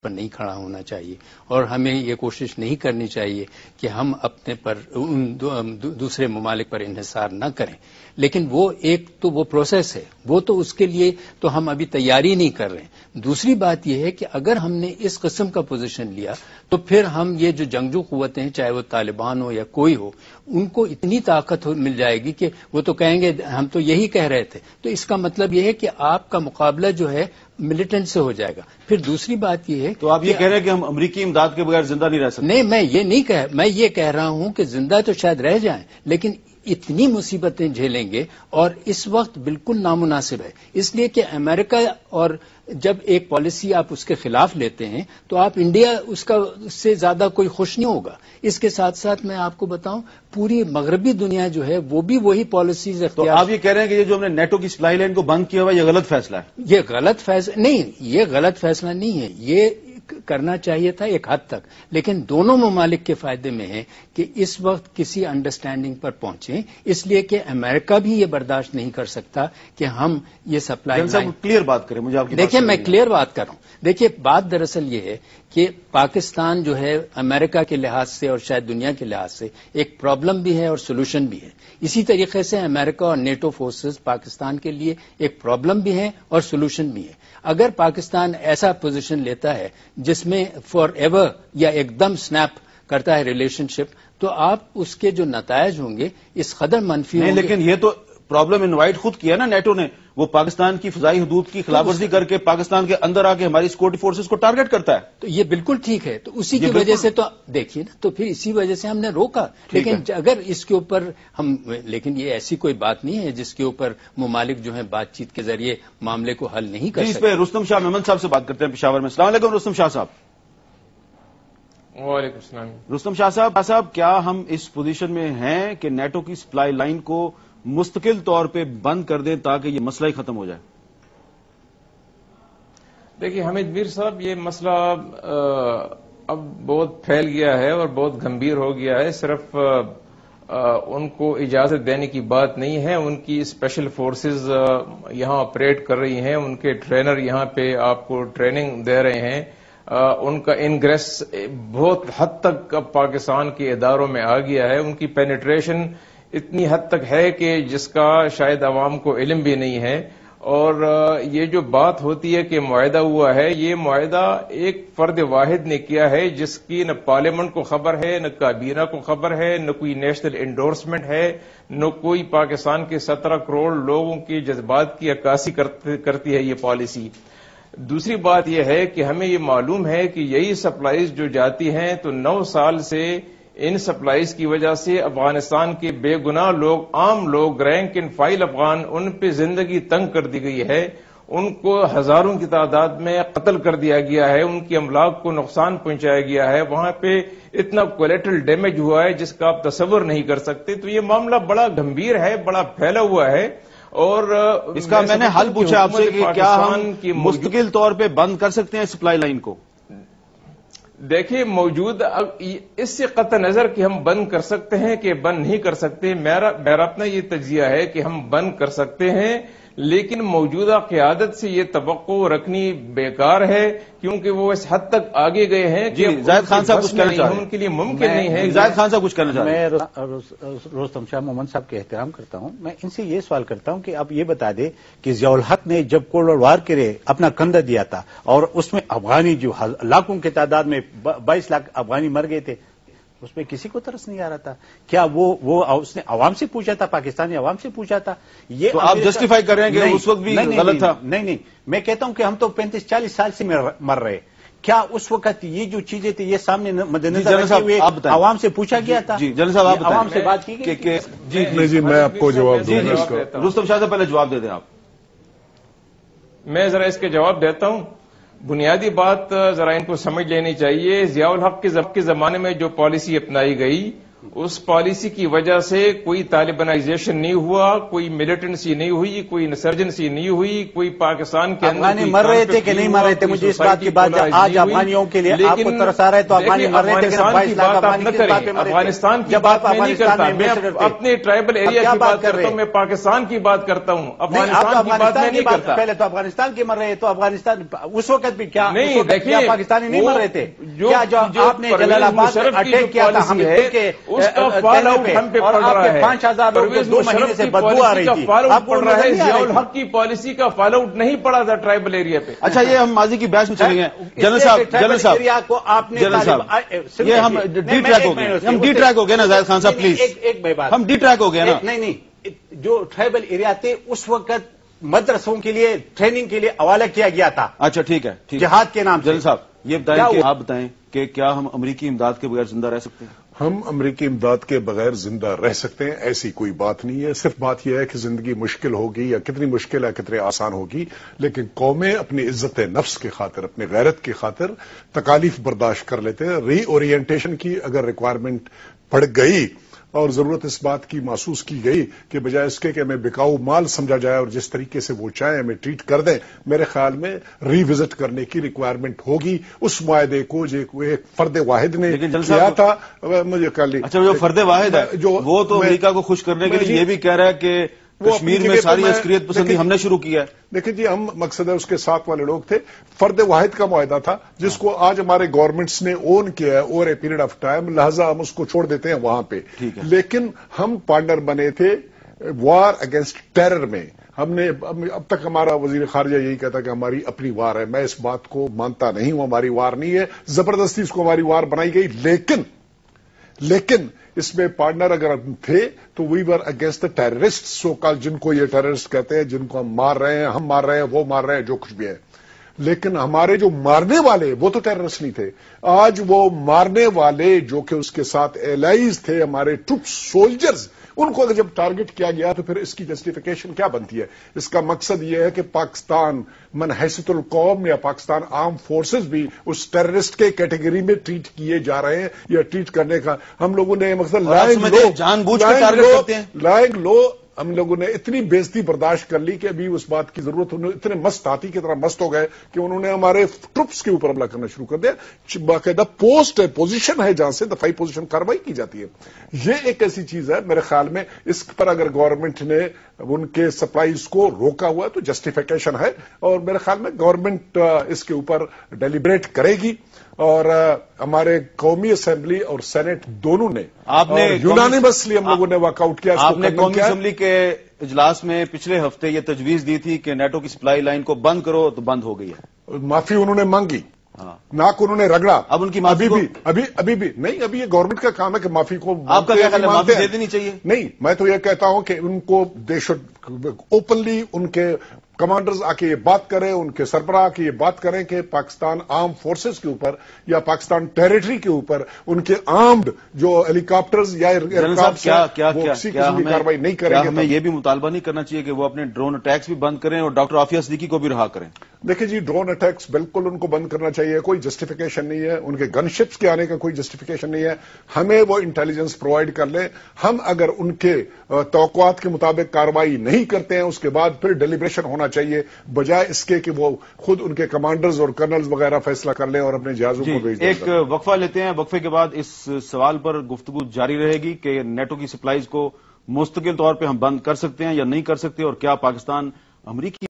پر نہیں کھڑا ہونا چاہیے، اور ہمیں یہ کوشش نہیں کرنی چاہیے کہ ہم اپنے پر دوسرے ممالک پر انحصار نہ کریں. لیکن وہ ایک تو وہ پروسیس ہے، وہ تو اس کے لیے تو ہم ابھی تیاری نہیں کر رہے ہیں. دوسری بات یہ ہے کہ اگر ہم نے اس قسم کا پوزیشن لیا تو پھر ہم یہ جو جنگجو قوتیں ہیں، چاہے وہ طالبان ہو یا کوئی ہو، ان کو اتنی طاقت مل جائے گی کہ وہ تو کہیں گے ہم تو یہی کہہ رہے تھے. تو اس کا مطلب یہ ہے کہ آپ کا مقابلہ جو ہے ملیٹنٹ سے ہو جائے گا. پھر دوسری بات یہ ہے تو آپ یہ کہہ رہے ہیں کہ ہم امریکی امداد کے بغیر زندہ نہیں رہ سکتے؟ نہیں، میں یہ کہہ رہا ہوں کہ زندہ تو شاید رہ جائیں، لیکن اتنی مصیبتیں جھیلیں گے، اور اس وقت بالکل نامناسب ہے. اس لیے کہ امریکہ، اور جب ایک پالیسی آپ اس کے خلاف لیتے ہیں تو آپ انڈیا اس سے زیادہ کوئی خوش نہیں ہوگا. اس کے ساتھ ساتھ میں آپ کو بتاؤں، پوری مغربی دنیا جو ہے وہ بھی وہی پالیسیز اختیار. تو آپ یہ کہہ رہے ہیں کہ یہ جو ہم نے نیٹو کی سپلائی لائن کو بند کیا ہوا، یہ غلط فیصلہ ہے؟ یہ غلط فیصلہ نہیں، یہ غلط فیصلہ نہیں ہے، یہ کرنا چاہیے تھا ایک حد تک، لیکن دونوں ممالک کے فائدے میں ہے کہ اس وقت کسی انڈرسٹینڈنگ پر پہنچیں. اس لیے کہ امریکہ بھی یہ برداشت نہیں کر سکتا کہ ہم یہ سپلائی لائن. کلیئر بات کریں، مجھے آپ کی دیکھیں میں کلیئر بات کر رہا ہوں. دیکھیے بات دراصل یہ ہے کہ پاکستان جو ہے امریکہ کے لحاظ سے اور شاید دنیا کے لحاظ سے ایک پرابلم بھی ہے اور سولوشن بھی ہے. اسی طریقے سے امریکہ اور نیٹو فورسز پاکستان کے لیے ایک پرابلم بھی ہے اور سولوشن بھی ہے. اگر پاکستان ایسا پوزیشن لیتا ہے جس میں فار ایور یا ایک دم سنیپ کرتا ہے ریلیشن شپ، تو آپ اس کے جو نتائج ہوں گے اس قدر منفی ہوں گے. لیکن یہ تو پرابلم انوائٹ خود کیا نا نیٹو نے، وہ پاکستان کی فضائی حدود کی خلاف ورزی کر کے پاکستان کے اندر آ کے ہماری سیکورٹی فورسز کو ٹارگٹ کرتا ہے. تو یہ بالکل ٹھیک ہے، تو اسی کی وجہ سے تو دیکھیے نا، تو پھر اسی وجہ سے ہم نے روکا. لیکن اگر اس کے اوپر لیکن یہ ایسی کوئی بات نہیں ہے جس کے اوپر ممالک جو ہیں بات چیت کے ذریعے معاملے کو حل نہیں کر سکتے. اس پہ رستم شاہ محمد صاحب سے بات کرتے ہیں پشاور میں. السلام علیکم رستم شاہ صاحب. وعلیکم السلام. رستم شاہ صاحب، کیا ہم اس پوزیشن میں ہیں کہ نیٹو کی سپلائی لائن کو مستقل طور پہ بند کر دیں تاکہ یہ مسئلہ ہی ختم ہو جائے؟ دیکھیے حمید میر صاحب، یہ مسئلہ اب بہت پھیل گیا ہے اور بہت گمبھیر ہو گیا ہے. صرف ان کو اجازت دینے کی بات نہیں ہے، ان کی اسپیشل فورسز یہاں آپریٹ کر رہی ہیں، ان کے ٹرینر یہاں پہ آپ کو ٹریننگ دے رہے ہیں. ان کا انگریس بہت حد تک اب پاکستان کے اداروں میں آ گیا ہے. ان کی پینیٹریشن اتنی حد تک ہے کہ جس کا شاید عوام کو علم بھی نہیں ہے. اور یہ جو بات ہوتی ہے کہ معاہدہ ہوا ہے، یہ معاہدہ ایک فرد واحد نے کیا ہے جس کی نہ پارلیمنٹ کو خبر ہے، نہ کابینہ کو خبر ہے، نہ کوئی نیشنل انڈورسمنٹ ہے، نہ کوئی پاکستان کے 17 کروڑ لوگوں کے جذبات کی عکاسی کرتی ہے یہ پالیسی. دوسری بات یہ ہے کہ ہمیں یہ معلوم ہے کہ یہی سپلائیز جو جاتی ہیں تو 9 سال سے ان سپلائیز کی وجہ سے افغانستان کے بے گناہ لوگ، عام لوگ، رینک اینڈ فائل افغان، ان پہ زندگی تنگ کر دی گئی ہے. ان کو ہزاروں کی تعداد میں قتل کر دیا گیا ہے، ان کی املاک کو نقصان پہنچایا گیا ہے. وہاں پہ اتنا کولیٹرل ڈیمیج ہوا ہے جس کا آپ تصور نہیں کر سکتے. تو یہ معاملہ بڑا گمبھیر ہے، بڑا پھیلا ہوا ہے. اور اس کا میں نے حل پوچھا آپ سے کہ کیا ہم مستقل طور پہ بند کر سکتے ہیں سپلائی لائن کو؟ دیکھیے موجود اس سے قطع نظر کہ ہم بند کر سکتے ہیں کہ بند نہیں کر سکتے، میرا اپنا یہ تجزیہ ہے کہ ہم بند کر سکتے ہیں، لیکن موجودہ قیادت سے یہ توقع رکھنی بیکار ہے کیونکہ وہ اس حد تک آگے گئے ہیں کہ زاہد خان صاحب کچھ کہنا چاہ رہے ہیں، ان کے لیے ممکن نہیں ہے. زاہد خان صاحب کچھ کہنا چاہ رہے ہیں. میں رستم شاہ محمد صاحب کے احترام کرتا ہوں. میں ان سے یہ سوال کرتا ہوں کہ آپ یہ بتا دیں کہ ضیاء الحق نے جب کولڈ وار کے لیے اپنا کندھا دیا تھا اور اس میں افغانی جو لاکھوں کی تعداد میں 22 لاکھ افغانی مر گئے تھے، اس میں کسی کو ترس نہیں آ رہا تھا؟ کیا وہ اس نے عوام سے پوچھا تھا، پاکستانی عوام سے پوچھا تھا؟ یہ تو آپ جسٹیفائی کر رہے ہیں کہ اس وقت بھی غلط تھا؟ نہیں، میں کہتا ہوں کہ ہم تو 35-40 سال سے مر رہے. کیا اس وقت یہ جو چیزیں تھی یہ سامنے مدنظر رکھتے ہوئے عوام سے پوچھا گیا تھا؟ جی جنرل صاحب، آپ عوام سے بات کی گئی؟ جی میں آپ کو جواب دوں گا. رستم شاہ سے پہلے جواب دے دیں آپ. میں ذرا اس کے جواب دیتا ہوں. بنیادی بات ذرا ان کو سمجھ لینی چاہیے. ضیاء الحق کے زمانے میں جو پالیسی اپنائی گئی اس پالیسی کی وجہ سے کوئی طالبانائزیشن نہیں ہوا، کوئی ملیٹنسی نہیں ہوئی، کوئی انسرجنسی نہیں ہوئی، کوئی پاکستان کے اندر افغانی مر رہے تھے کہ نہیں مر رہے تھے؟ مجھے اس بات کی بات آج افغانیوں کے لیے آپ کو ترس آ رہا ہے تو افغانی مر رہے تھے، افغانستان کی بات میں نہیں کرتا، میں اپنے ٹرائبل ایریا کی بات کرتا ہوں، میں پاکستان کی بات کرتا ہوں، افغانستان کی بات میں نہیں کرتا۔ پہلے تو افغانستان کے مر رہے تو افغانستان اس وقت بھی کیا نہیں، دیکھیے پاکستانی نہیں مر رہے تھے؟ جو آپ نے جلال آباد میں اٹیک کیا تھا ہم کے اس کا فال آؤٹ ہم پہ پڑ رہا ہے، 5,000 لوگ 2 مہینے سے بدبو آ رہی تھی، فال آؤٹ پڑ رہا ہے، ضیاء الحق کی پالیسی کا فال آؤٹ نہیں پڑا تھا ٹرائبل ایریا پہ۔ اچھا یہ ہم ماضی کی بحث میں چلیں گے جنرل صاحب یہ ہم ڈی ٹریک ہو گئے نا زاہد خان صاحب پلیز، ہم ڈی ٹریک ہو گئے نا۔ نہیں جو ٹرائبل ایریا تھے اس وقت مدرسوں کے لیے ٹریننگ کے لیے حوالہ کیا گیا تھا۔ اچھا ٹھیک ہے، جہاد کے نام سے۔ جنرل صاحب یہ بتائیں کہ آپ بتائیں کہ کیا ہم امریکی امداد کے بغیر زندہ رہ سکتے ہیں؟ ہم امریکی امداد کے بغیر زندہ رہ سکتے ہیں، ایسی کوئی بات نہیں ہے۔ صرف بات یہ ہے کہ زندگی مشکل ہوگی یا کتنی مشکل ہے کتنی آسان ہوگی، لیکن قومیں اپنی عزت نفس کی خاطر، اپنی غیرت کی خاطر تکالیف برداشت کر لیتے ہیں۔ ری اورینٹیشن کی اگر ریکوائرمنٹ پڑ گئی اور ضرورت اس بات کی محسوس کی گئی کہ بجائے اس کے کہ ہمیں بکاؤ مال سمجھا جائے اور جس طریقے سے وہ چاہیں ہمیں ٹریٹ کر دیں، میرے خیال میں ری وزٹ کرنے کی ریکوائرمنٹ ہوگی اس معاہدے کو جو ایک فرد واحد نے کیا تھا۔ مجھے کہہ لی اچھا جو فرد واحد ہے وہ تو امریکہ کو خوش کرنے کے لیے یہ بھی کہہ رہا ہے کہ کشمیر میں ساری عسکریت پسندی ہم نے شروع کیا ہے۔ دیکھیں جی ہم مقصد ہے اس کے ساتھ والے لوگ تھے، فرد واحد کا معاہدہ تھا جس کو آج ہمارے گورنمنٹس نے اون کیا ہے over a period of time, لہذا ہم اس کو چھوڑ دیتے ہیں وہاں پہ۔ لیکن ہم پارٹنر بنے تھے وار اگینسٹ ٹیرر میں۔ ہم نے اب تک ہمارا وزیر خارجہ یہی کہتا کہ ہماری اپنی وار ہے، میں اس بات کو مانتا نہیں ہوں، ہماری وار نہیں ہے، زبردستی اس کو ہماری وار بنائی گئی۔ لیکن اس میں پارٹنر اگر ہم تھے تو وی ور اگینسٹ دا ٹیررسٹ، سو کال جن کو یہ ٹیررسٹ کہتے ہیں، جن کو ہم مار رہے ہیں، ہم مار رہے ہیں، وہ مار رہے ہیں، جو کچھ بھی ہے۔ لیکن ہمارے جو مارنے والے وہ تو ٹیررسٹ نہیں تھے، آج وہ مارنے والے جو کہ اس کے ساتھ ایلائز تھے، ہمارے ٹروپ سولجرز، ان کو اگر جب ٹارگٹ کیا گیا تو پھر اس کی جسٹیفیکیشن کیا بنتی ہے؟ اس کا مقصد یہ ہے کہ پاکستان من حیثیت القوم یا پاکستان آرم فورسز بھی اس ٹیررسٹ کے کیٹیگری میں ٹریٹ کیے جا رہے ہیں یا ٹریٹ کرنے کا ہم لوگوں نے مقصد جان بوجھ کے ٹارگٹ کرتے ہیں۔ لائنگ لو ہم لوگوں نے اتنی بےزتی برداشت کر لی کہ ابھی اس بات کی ضرورت اتنے مست ہاتھی کی طرح مست ہو گئے کہ انہوں نے ہمارے ٹروپس کے اوپر حملہ کرنا شروع کر دیا۔ باقاعدہ پوسٹ ہے، پوزیشن ہے جہاں سے دفاعی پوزیشن کارروائی کی جاتی ہے۔ یہ ایک ایسی چیز ہے میرے خیال میں اس پر اگر گورنمنٹ نے ان کے سپلائیز کو روکا ہوا ہے تو جسٹیفیکیشن ہے، اور میرے خیال میں گورنمنٹ اس کے اوپر ڈیلیبریٹ کرے گی، اور ہمارے قومی اسمبلی اور سینٹ دونوں نے یونانیمسلی ہم لوگوں نے واک آؤٹ کیا۔ آپ نے قومی اسمبلی کے اجلاس میں پچھلے ہفتے یہ تجویز دی تھی کہ نیٹو کی سپلائی لائن کو بند کرو، تو بند ہو گئی ہے۔ معافی انہوں نے مانگی، ناک انہوں نے رگڑا، اب ان کی معافی ابھی بھی نہیں، ابھی یہ گورنمنٹ کا کام ہے کہ معافی کو آپ کا کیا خیال ہے؟ معافی دے دینی چاہیے؟ نہیں، میں تو یہ کہتا ہوں کہ ان کو دے شوڈ اوپنلی ان کے کمانڈرز آ کے یہ بات کریں، ان کے سربراہ آ کے یہ بات کریں کہ پاکستان آرم فورسز کے اوپر یا پاکستان ٹیریٹری کے اوپر ان کے آرمڈ جو ہیلی کاپٹرز یا کسی قسم کی کاروائی نہیں کریں گے۔ ہمیں یہ بھی مطالبہ نہیں کرنا چاہیے کہ وہ اپنے ڈرون اٹیکس بھی بند کریں اور ڈاکٹر عافیہ صدیقی کو بھی رہا کریں؟ دیکھیں جی ڈرون اٹیکس بالکل ان کو بند کرنا چاہیے، کوئی جسٹیفیکیشن نہیں ہے، ان کے گن شپس کے آنے کا کوئی جسٹیفیکیشن نہیں ہے، ہمیں وہ انٹیلیجنس پرووائڈ کر لیں۔ ہم اگر ان کے توقعات کے مطابق کارروائی نہیں کرتے ہیں اس کے بعد پھر ڈیلیبریشن ہونا چاہیے، بجائے اس کے کہ وہ خود ان کے کمانڈرز اور کرنلز وغیرہ فیصلہ کر لیں اور اپنے جہازوں کو بھیج دیں۔ ایک وقفہ لیتے ہیں، وقفے کے بعد اس سوال پر گفتگو جاری رہے گی کہ نیٹو کی سپلائیز کو مستقل طور پہ ہم بند کر سکتے ہیں یا نہیں کر سکتے، اور کیا پاکستان امریکی